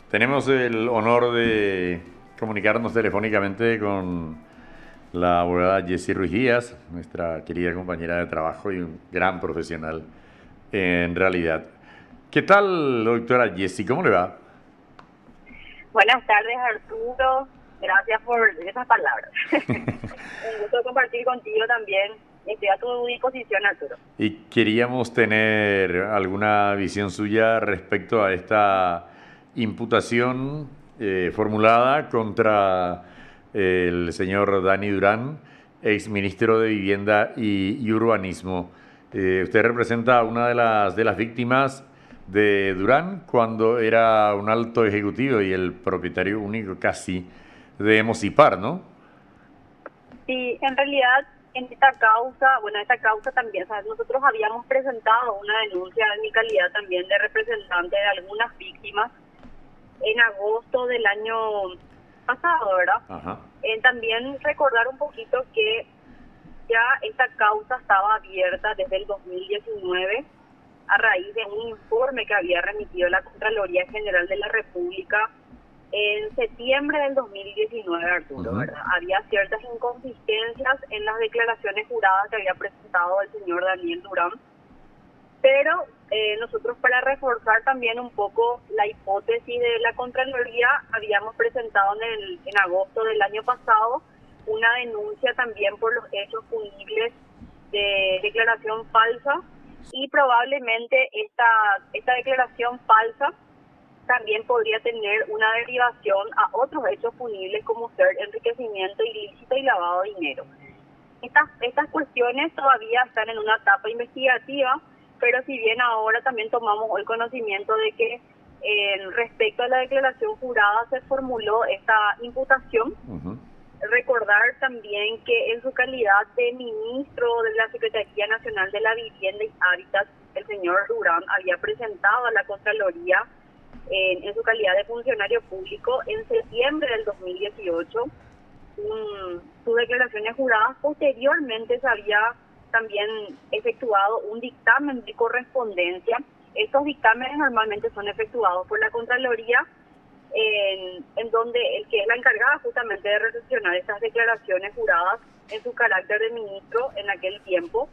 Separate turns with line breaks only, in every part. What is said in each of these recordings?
Tenemos el honor de comunicarnos telefónicamente con la abogada Jessie Ruiz Díaz, nuestra querida compañera de trabajo y un gran profesional en realidad. ¿Qué tal, doctora Jessie? ¿Cómo le va?
Buenas tardes, Arturo. Gracias por esas palabras. Un gusto compartir contigo también. Estoy a tu disposición, Arturo.
Y queríamos tener alguna visión suya respecto a esta imputación formulada contra el señor Dani Durán, ex ministro de Vivienda y Urbanismo. Usted representa a una de las víctimas de Durán cuando era un alto ejecutivo y el propietario único casi de Mosipar, ¿no?
Sí, en realidad, en esta causa también, ¿sabes? Nosotros habíamos presentado una denuncia en mi calidad también de representante de algunas víctimas en agosto del año pasado, ¿verdad?
Ajá.
También recordar un poquito que ya esta causa estaba abierta desde el 2019 a raíz de un informe que había remitido la Contraloría General de la República en septiembre del 2019, Arturo, ¿verdad? Había ciertas inconsistencias en las declaraciones juradas que había presentado el señor Daniel Durán, pero nosotros, para reforzar también un poco la hipótesis de la Contraloría, habíamos presentado en agosto del año pasado una denuncia también por los hechos punibles de declaración falsa, y probablemente esta declaración falsa también podría tener una derivación a otros hechos punibles como ser enriquecimiento ilícito y lavado de dinero. Estas cuestiones todavía están en una etapa investigativa, pero si bien ahora también tomamos el conocimiento de que respecto a la declaración jurada se formuló esta imputación, recordar también que en su calidad de ministro de la Secretaría Nacional de la Vivienda y Hábitat, el señor Durán había presentado a la Contraloría en su calidad de funcionario público en septiembre del 2018 sus declaraciones juradas. Posteriormente se había también efectuado un dictamen de correspondencia. Estos dictámenes normalmente son efectuados por la Contraloría, en donde el que es la encargada justamente de recepcionar estas declaraciones juradas en su carácter de ministro en aquel tiempo.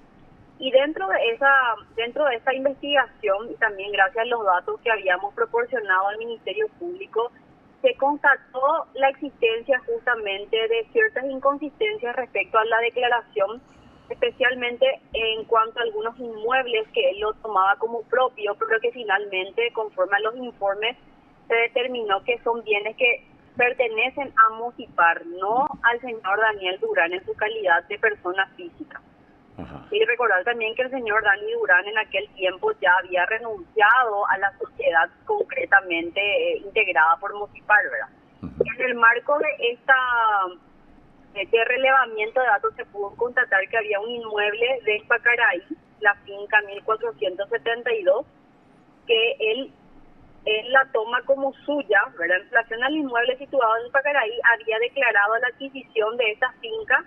Y dentro de esta investigación, y también gracias a los datos que habíamos proporcionado al Ministerio Público, se constató la existencia justamente de ciertas inconsistencias respecto a la declaración, especialmente en cuanto a algunos inmuebles que él lo tomaba como propio, pero que finalmente, conforme a los informes, se determinó que son bienes que pertenecen a Mosipar, no al señor Daniel Durán en su calidad de persona física.
Ajá.
Y recordar también que el señor Dani Durán en aquel tiempo ya había renunciado a la sociedad concretamente integrada por Mosipar, ¿verdad? En el marco de este relevamiento de datos se pudo constatar que había un inmueble de Pacaraí, la finca 1472, que él la toma como suya, ¿verdad? En relación al inmueble situado en Pacaraí, había declarado la adquisición de esta finca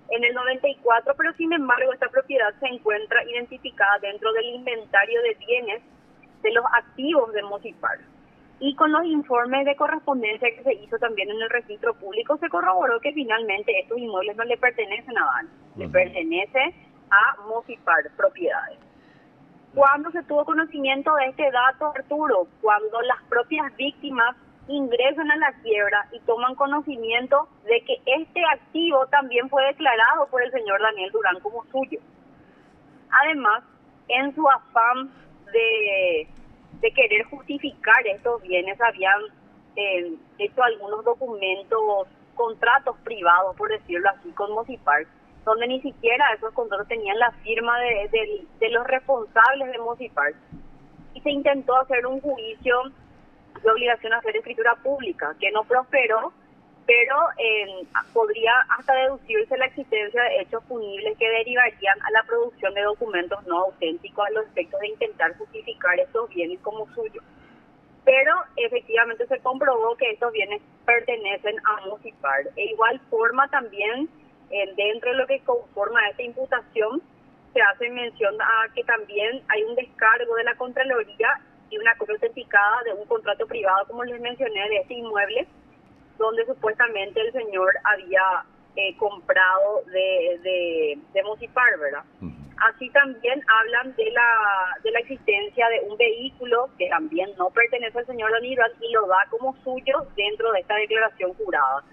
en el 94, pero sin embargo esta propiedad se encuentra identificada dentro del inventario de bienes de los activos de Mosipar. Y con los informes de correspondencia que se hizo también en el registro público, se corroboró que finalmente estos inmuebles no le pertenecen a Dani, le pertenece a Mosipar Propiedades. ¿Cuándo se tuvo conocimiento de este dato, Arturo? Cuando las propias víctimas ingresan a la quiebra y toman conocimiento de que este activo también fue declarado por el señor Daniel Durán como suyo. Además, en su afán de querer justificar estos bienes, habían hecho algunos documentos, contratos privados, por decirlo así, con Mosipar, donde ni siquiera esos contratos tenían la firma de los responsables de Mosipar. Y se intentó hacer un juicio de obligación a hacer escritura pública, que no prosperó, pero podría hasta deducirse la existencia de hechos punibles que derivarían a la producción de documentos no auténticos a los efectos de intentar justificar estos bienes como suyos. Pero efectivamente se comprobó que estos bienes pertenecen a Mosipar. De igual forma también, dentro de lo que conforma esta imputación, se hace mención a que también hay un descargo de la Contraloría y una copia autenticada de un contrato privado, como les mencioné, de este inmueble, donde supuestamente el señor había comprado de Mocipar, ¿verdad?
Ujú.
Así también hablan de la existencia de un vehículo que también no pertenece al señor Dani Durán y lo da como suyo dentro de esta declaración jurada.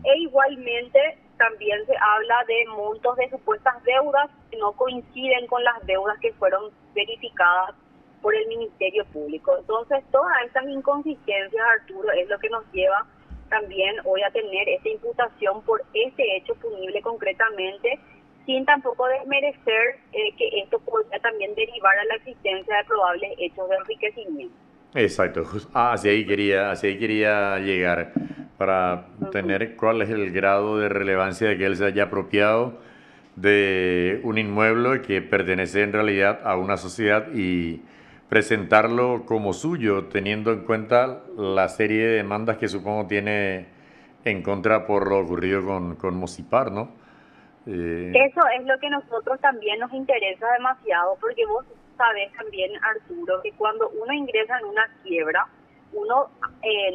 E igualmente también se habla de montos de supuestas deudas que no coinciden con las deudas que fueron verificadas por el Ministerio Público. Entonces, todas estas inconsistencias, Arturo, es lo que nos lleva también hoy a tener esta imputación por este hecho punible concretamente, sin tampoco desmerecer que esto podría también derivar a la existencia de probables hechos de enriquecimiento.
Exacto, hacia ahí quería llegar para tener cuál es el grado de relevancia de que él se haya apropiado de un inmueble que pertenece en realidad a una sociedad y presentarlo como suyo, teniendo en cuenta la serie de demandas que supongo tiene en contra por lo ocurrido con Mocipar, ¿no?
Eso es lo que a nosotros también nos interesa demasiado, porque vos sabés también, Arturo, que cuando uno ingresa en una quiebra, uno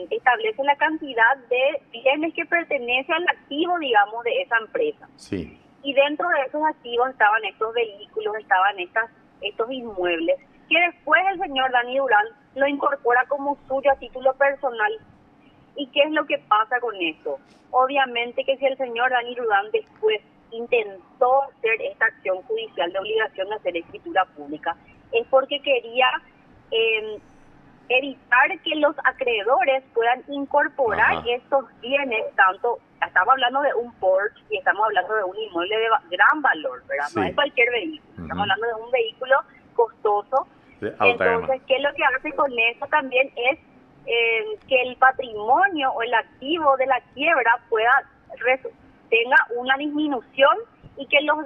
establece la cantidad de bienes que pertenece al activo, digamos, de esa empresa.
Sí.
Y dentro de esos activos estaban estos vehículos, estaban estos inmuebles, que después el señor Dani Durán lo incorpora como suyo a título personal. ¿Y qué es lo que pasa con esto? Obviamente que si el señor Dani Durán después intentó hacer esta acción judicial de obligación de hacer escritura pública, es porque quería evitar que los acreedores puedan incorporar estos bienes, tanto, estamos hablando de un Porsche y estamos hablando de un inmueble de gran valor, ¿verdad? Sí. No es cualquier vehículo, estamos hablando de un vehículo costoso. Entonces, ¿qué es lo que hace con eso también? Es que el patrimonio o el activo de la quiebra tenga una disminución y que los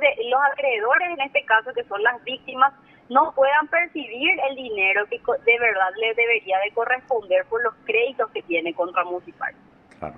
acreedores, en este caso, que son las víctimas, no puedan percibir el dinero que de verdad les debería de corresponder por los créditos que tiene contra Mocipar.
Claro.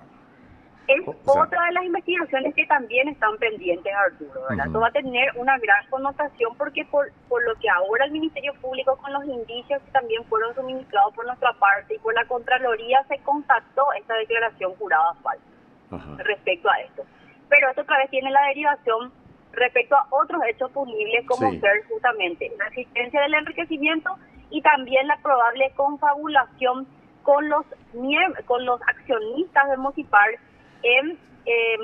Es otra de las investigaciones que también están pendientes, Arturo, ¿verdad? Esto va a tener una gran connotación porque por lo que ahora el Ministerio Público, con los indicios que también fueron suministrados por nuestra parte y por la Contraloría, se constató esta declaración jurada falsa respecto a esto. Pero esto otra vez tiene la derivación respecto a otros hechos punibles como ser justamente la existencia del enriquecimiento y también la probable confabulación con los accionistas de Mocipar en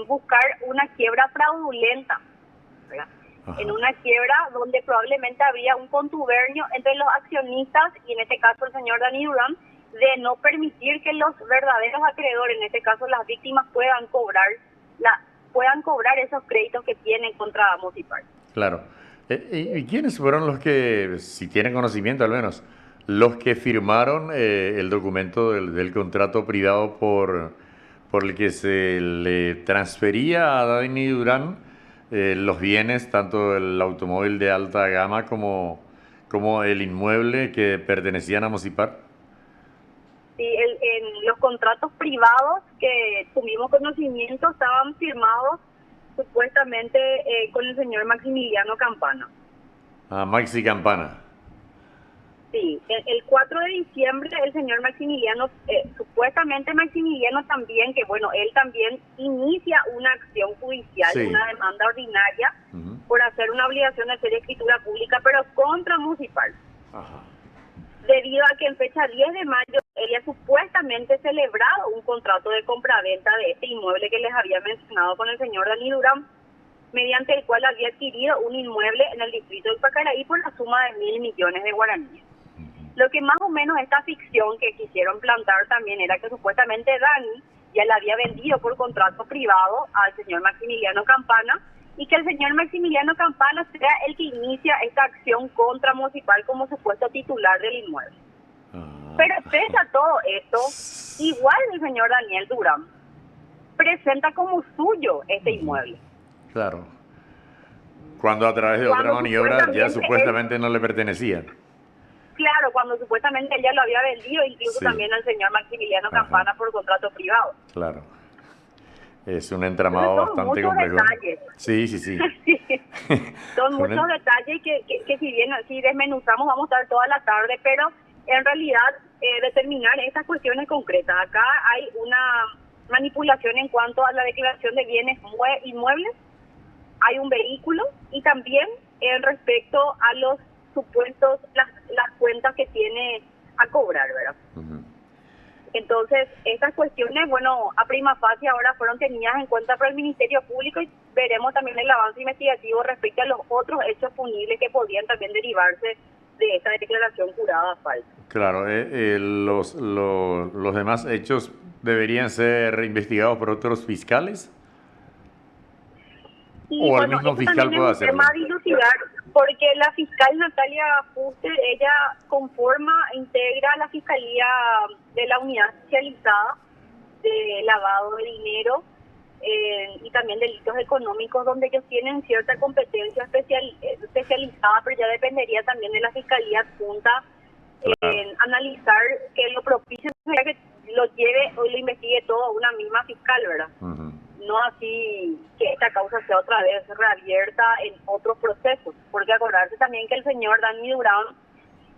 buscar una quiebra fraudulenta, ¿verdad? En una quiebra donde probablemente habría un contubernio entre los accionistas y en este caso el señor Dani Durán, de no permitir que los verdaderos acreedores, en este caso las víctimas, puedan cobrar esos créditos que tienen contra Mocipar.
Claro. ¿Y quiénes fueron los que, si tienen conocimiento al menos, los que firmaron el documento del contrato privado por el que se le transfería a Dani Durán los bienes, tanto el automóvil de alta gama como el inmueble que pertenecían a Mocipar?
Sí, en los contratos privados que tuvimos conocimiento estaban firmados supuestamente con el señor Maximiliano Campana.
Maxi Campana.
Sí, el 4 de diciembre el señor Maximiliano, supuestamente Maximiliano también, que bueno, él también inicia una acción judicial, una demanda ordinaria por hacer una obligación de hacer escritura pública, pero contra Mocipar. Debido a que en fecha 10 de mayo había supuestamente celebrado un contrato de compraventa de este inmueble que les había mencionado con el señor Dani Durán, mediante el cual había adquirido un inmueble en el distrito de Pacaraí por la suma de 1.000 millones de guaraníes. Lo que más o menos esta ficción que quisieron plantar también era que supuestamente Dani ya le había vendido por contrato privado al señor Maximiliano Campana y que el señor Maximiliano Campana sea el que inicia esta acción contra Mocipar como supuesto titular del inmueble. Pero pese a todo esto, igual el señor Daniel Durán presenta como suyo este inmueble.
Claro. Cuando a través de otra maniobra ya supuestamente no le pertenecía.
Claro, cuando supuestamente él ya lo había vendido, incluso también al señor Maximiliano Campana por contrato privado.
Claro. Es un entramado bastante complejo.
Detalles.
Sí.
Son muchos detalles que si bien así desmenuzamos vamos a estar toda la tarde, pero en realidad determinar estas cuestiones concretas. Acá hay una manipulación en cuanto a la declaración de bienes inmuebles, hay un vehículo y también respecto a los supuestos, las cuentas que tiene a cobrar, ¿verdad?
Ujú.
Entonces, estas cuestiones, bueno, a prima facie ahora fueron tenidas en cuenta por el Ministerio Público y veremos también el avance investigativo respecto a los otros hechos punibles que podían también derivarse de esta declaración jurada falsa.
Claro, los demás hechos deberían ser investigados por otros fiscales
Y
o el
bueno,
mismo
eso
fiscal
también
puede
es un tema
hacerlo.
a dilucidar, porque la fiscal Natalia Fuster, ella conforma, integra la Fiscalía de la Unidad Especializada de Lavado de Dinero y también delitos económicos, donde ellos tienen cierta competencia especializada, pero ya dependería también de la Fiscalía Adjunta
Claro.
analizar que lo propicie, que lo lleve o lo investigue todo a una misma fiscal, ¿verdad?
Ujú.
No así que esta causa sea otra vez reabierta en otros procesos, porque acordarse también que el señor Dani Durán,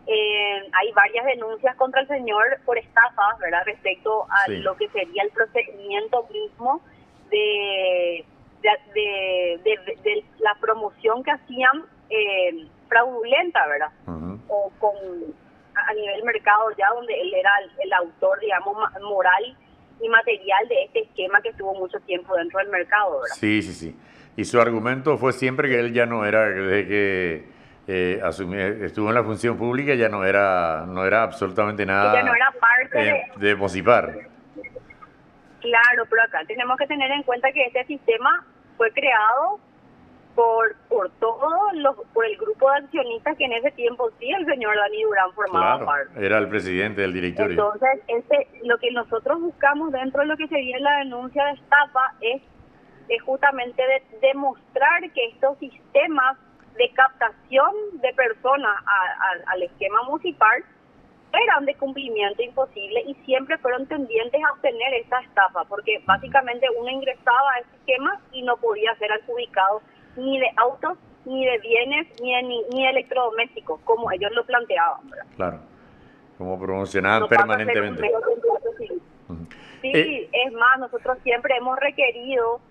hay varias denuncias contra el señor por estafas, ¿verdad? Respecto a
Sí,
lo que sería el procedimiento mismo de la promoción que hacían fraudulenta, ¿verdad?
ujú.
O con a nivel mercado ya, donde él era el autor, digamos, moral y material de este esquema que estuvo mucho tiempo dentro del mercado, ¿verdad?
Sí, sí, sí. Y su argumento fue siempre que él ya no era, desde que estuvo en la función pública, ya no era absolutamente
Ella no
nada
era parte
de Mocipar.
claro, pero acá tenemos que tener en cuenta que este sistema fue creado por por el grupo de accionistas que en ese tiempo sí el señor Dani Durán formaba
Claro,
parte.
era el presidente del directorio.
Entonces, lo que nosotros buscamos dentro de lo que sería la denuncia de estafa es justamente demostrar que estos sistemas de captación de personas al esquema municipal eran de cumplimiento imposible y siempre fueron tendientes a obtener esta estafa, porque básicamente uno ingresaba a este esquema y no podía ser adjudicado ni de autos, ni de bienes, ni de electrodomésticos, como ellos lo planteaban, ¿verdad?
Claro, como promocionaban
No pasa a ser un
permanentemente.
mero contrato civil.
Ujú.
Sí, es más, nosotros siempre hemos requerido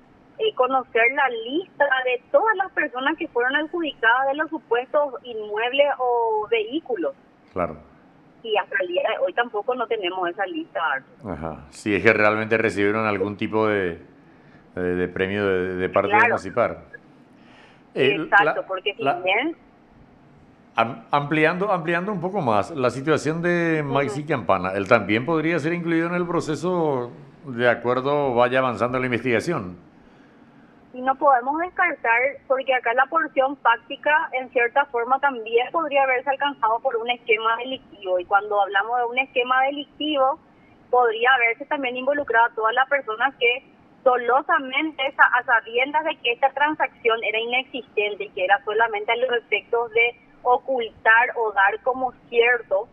conocer la lista de todas las personas que fueron adjudicadas de los supuestos inmuebles o vehículos.
Claro.
Y hasta el día de hoy tampoco no tenemos esa lista, Arthur.
Ajá. Si es que realmente recibieron algún tipo de premio de parte de
Claro,
Mocipar.
exacto, porque si bien...
Ampliando un poco más, la situación de Maxi Campana, ¿él también podría ser incluido en el proceso de acuerdo vaya avanzando la investigación?
Y no podemos descartar, porque acá la porción fáctica en cierta forma también podría haberse alcanzado por un esquema delictivo. Y cuando hablamos de un esquema delictivo, podría haberse también involucrado a todas las personas que dolosamente, a sabiendas de que esta transacción era inexistente y que era solamente a los efectos de ocultar o dar como cierto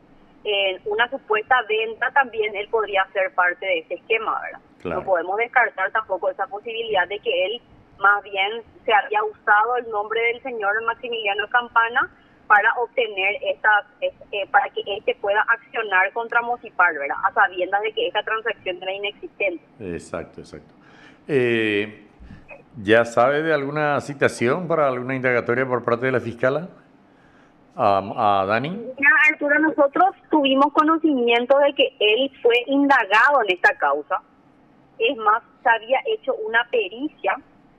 una supuesta venta, también él podría ser parte de este esquema, ¿verdad?
Claro.
No podemos descartar tampoco esa posibilidad de que él más bien se había usado el nombre del señor Maximiliano Campana para obtener para que éste pueda accionar contra Mocipar, ¿verdad? A sabiendas de que esta transacción era inexistente.
Exacto, exacto. ¿Ya sabe de alguna citación para alguna indagatoria por parte de la fiscala a Dani?
Mira, Arturo, nosotros tuvimos conocimiento de que él fue indagado en esta causa. Es más, se había hecho una pericia,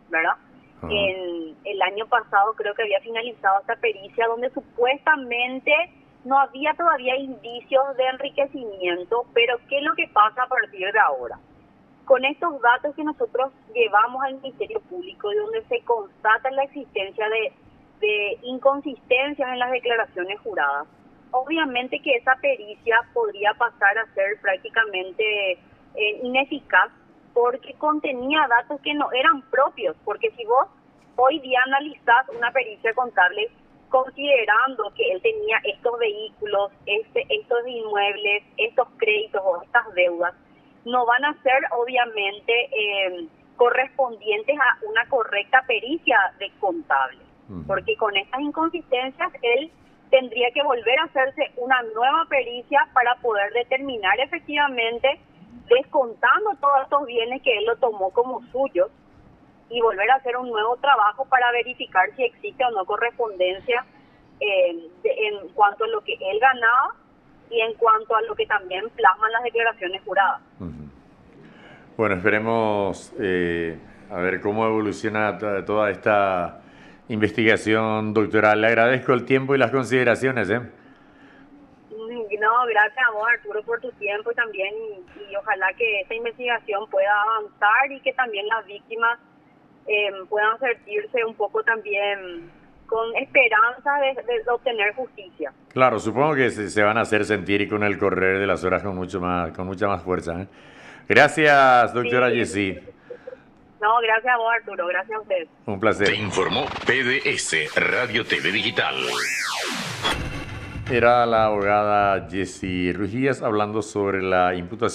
¿verdad?
Ajá.
En el año pasado creo que había finalizado esta pericia donde supuestamente no había todavía indicios de enriquecimiento, pero ¿qué es lo que pasa a partir de ahora? Con estos datos que nosotros llevamos al Ministerio Público y donde se constata la existencia de inconsistencias en las declaraciones juradas, obviamente que esa pericia podría pasar a ser prácticamente ineficaz porque contenía datos que no eran propios, porque si vos hoy día analizás una pericia contable considerando que él tenía estos vehículos, estos inmuebles, estos créditos o estas deudas, no van a ser obviamente correspondientes a una correcta pericia de contable, porque con estas inconsistencias él tendría que volver a hacerse una nueva pericia para poder determinar efectivamente, descontando todos estos bienes que él lo tomó como suyos, y volver a hacer un nuevo trabajo para verificar si existe o no correspondencia en cuanto a lo que él ganaba y en cuanto a lo que también plasman las declaraciones juradas.
Bueno, esperemos a ver cómo evoluciona toda esta investigación, doctora. Le agradezco el tiempo y las consideraciones.
No, gracias a vos, Arturo, por tu tiempo también, y ojalá que esta investigación pueda avanzar y que también las víctimas puedan sentirse un poco también con esperanza de obtener justicia.
Claro, supongo que se van a hacer sentir y con el correr de las horas con mucha más fuerza. Gracias, doctora
Sí.
Jessie.
No, gracias a vos, Arturo, gracias a usted.
Un placer.
Te informó PDS Radio TV Digital.
Era la abogada Jessie Rujías hablando sobre la imputación